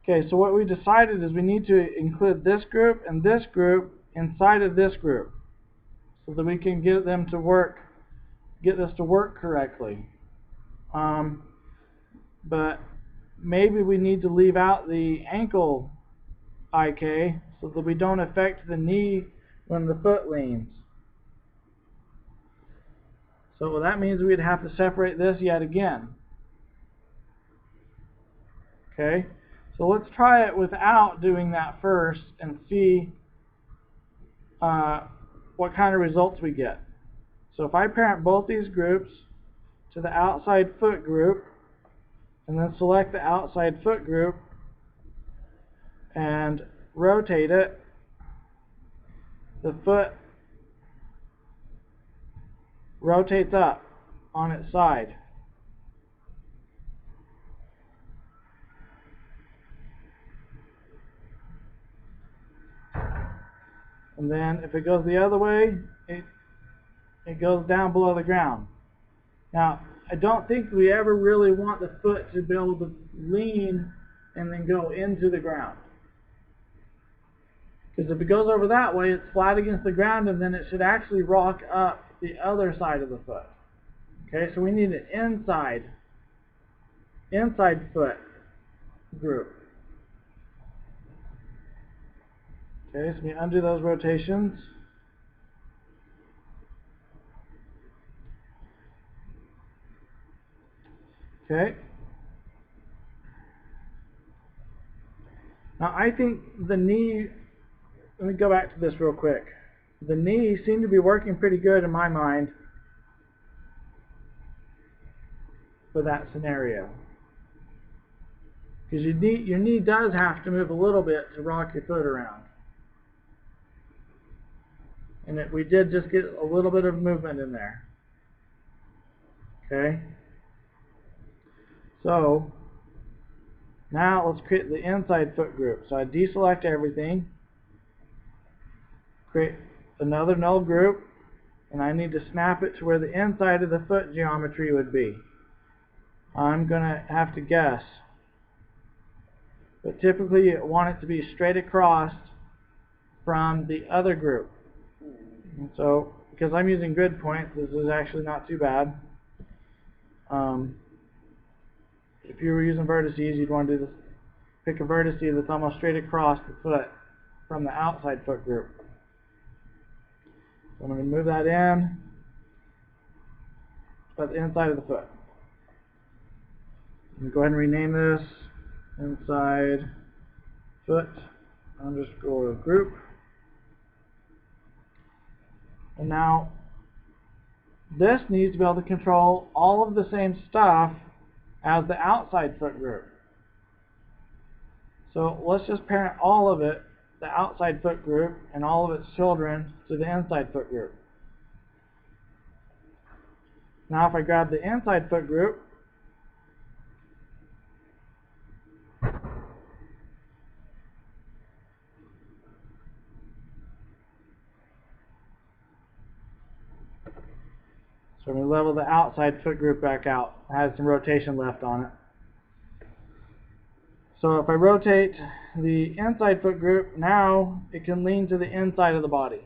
Okay, so what we decided is we need to include this group and this group inside of this group so that we can get them to work, get this to work correctly. But maybe we need to leave out the ankle IK so that we don't affect the knee when the foot leans. So that means we'd have to separate this yet again. Okay, so let's try it without doing that first and see what kind of results we get. So if I parent both these groups to the outside foot group and then select the outside foot group and rotate it, the foot rotates up on its side. And then if it goes the other way, it goes down below the ground. Now, I don't think we ever really want the foot to be able to lean and then go into the ground. Because if it goes over that way, it's flat against the ground, and then it should actually rock up the other side of the foot. Okay, so we need an inside foot group. Okay, so we undo those rotations. Okay. Now I think the knee, let me go back to this real quick. The knee seemed to be working pretty good in my mind for that scenario. Because your knee does have to move a little bit to rock your foot around. And we did just get a little bit of movement in there. Okay. So now let's create the inside foot group. So I deselect everything, create another null group, and I need to snap it to where the inside of the foot geometry would be. I'm going to have to guess. But typically you want it to be straight across from the other group. And so, because I'm using grid points, this is actually not too bad. If you were using vertices, you'd want to do this, pick a vertex that's almost straight across the foot from the outside foot group. So I'm going to move that in, at the inside of the foot. I'm going to go ahead and rename this inside foot underscore group. And now this needs to be able to control all of the same stuff as the outside foot group. So let's just parent all of it, the outside foot group and all of its children, to the inside foot group. Now if I grab the inside foot group, so I'm going to level the outside foot group back out. It has some rotation left on it. So if I rotate the inside foot group, now it can lean to the inside of the body.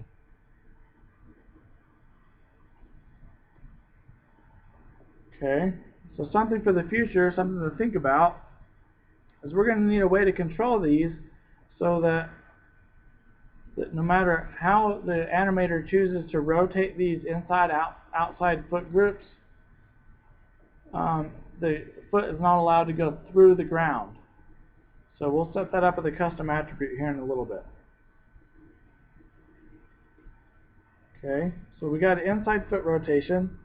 Okay, so something for the future, something to think about, is we're going to need a way to control these so that no matter how the animator chooses to rotate these outside foot groups, the foot is not allowed to go through the ground. So we'll set that up with a custom attribute here in a little bit. Okay, so we got an inside foot rotation.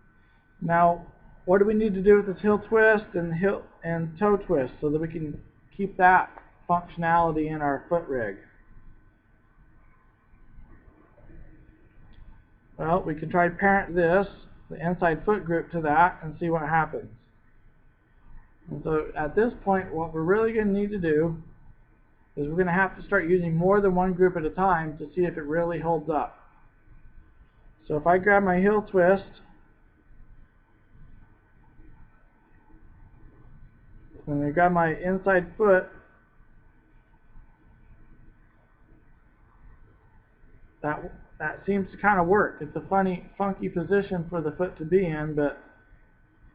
Now, what do we need to do with this heel twist and toe twist so that we can keep that functionality in our foot rig? Well, we can try to parent this, the inside foot group, to that and see what happens. And so at this point, what we're really going to need to do is we're going to have to start using more than one group at a time to see if it really holds up. So if I grab my heel twist, and I grab my inside foot that seems to kind of work. It's a funky position for the foot to be in, but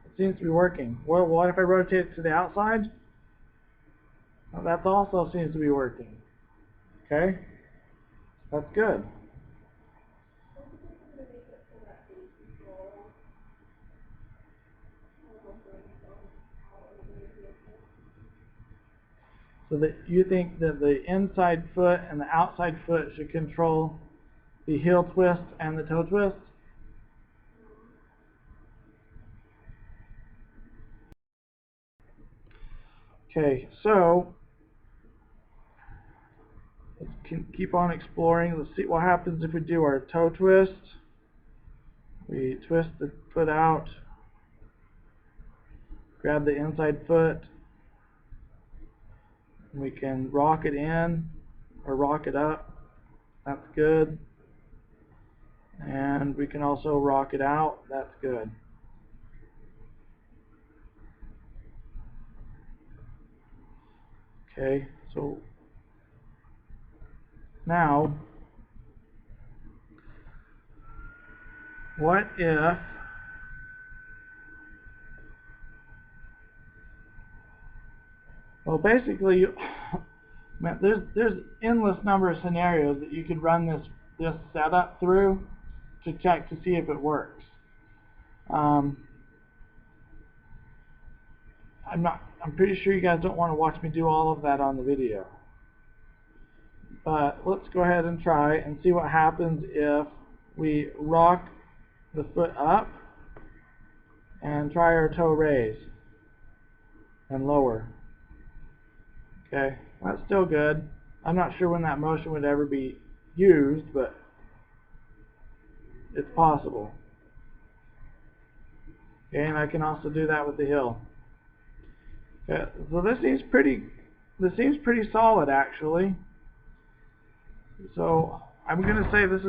it seems to be working. Well, what if I rotate it to the outside? Well, that also seems to be working. Okay, that's good. So that you think that the inside foot and the outside foot should control the heel twist and the toe twist? Okay, so let's keep on exploring. Let's see what happens if we do our toe twist. We twist the foot out, grab the inside foot, we can rock it in or rock it up. That's good. And we can also rock it out. That's good. Okay, so now what if well, basically there's endless number of scenarios that you could run this setup through to check to see if it works. I'm pretty sure you guys don't want to watch me do all of that on the video. But let's go ahead and try and see what happens if we rock the foot up and try our toe raise and lower. Okay, that's still good. I'm not sure when that motion would ever be used, but it's possible. Okay, and I can also do that with the heel. Okay, so this seems pretty solid actually. So I'm going to say this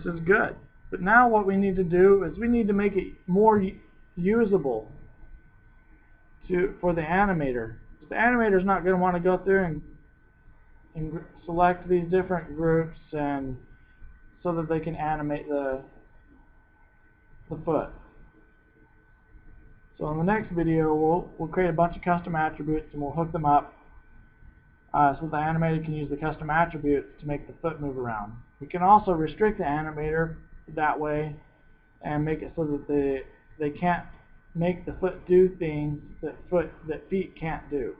is good. But now what we need to do is we need to make it more usable for the animator. The animator is not going to want to go through and select these different groups and so that they can animate the foot. So in the next video we'll create a bunch of custom attributes and we'll hook them up so the animator can use the custom attributes to make the foot move around. We can also restrict the animator that way and make it so that they can't make the foot do things that feet can't do.